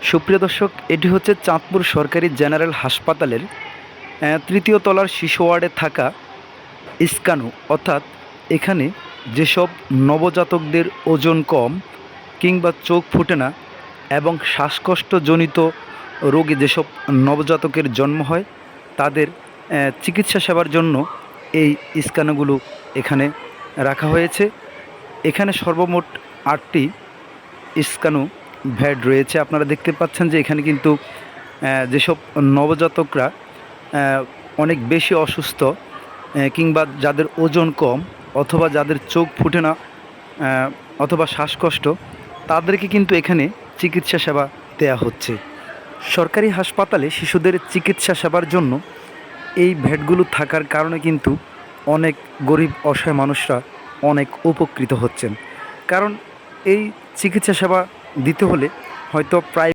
সুপ্রিয় দর্শক, এটি হচ্ছে চাঁদপুর সরকারি জেনারেল হাসপাতালের তৃতীয় তলার শিশু ওয়ার্ডে থাকা স্ক্যানু, অর্থাৎ এখানে যেসব নবজাতকদের ওজন কম কিংবা চোখ ফোটে না এবং শ্বাসকষ্টজনিত রোগে যেসব নবজাতকের জন্ম হয় তাদের চিকিৎসা সেবার জন্য এই স্ক্যানুগুলো এখানে রাখা হয়েছে। এখানে সর্বমোট 8টি স্ক্যানু ভ্যাড রয়েছে। আপনারা দেখতে পাচ্ছেন যে এখানে কিন্তু যেসব নবজাতকরা অনেক বেশি অসুস্থ কিংবা যাদের ওজন কম অথবা যাদের চোখ ফুটে না অথবা শ্বাসকষ্ট, তাদেরকে কিন্তু এখানে চিকিৎসা সেবা দেয়া হচ্ছে। সরকারি হাসপাতালে শিশুদের চিকিৎসা সেবার জন্য এই ভ্যাটগুলো থাকার কারণে কিন্তু অনেক গরিব অসহায় মানুষরা অনেক উপকৃত হচ্ছেন। কারণ এই চিকিৎসা সেবা দিতে হলে হয়তো প্রায়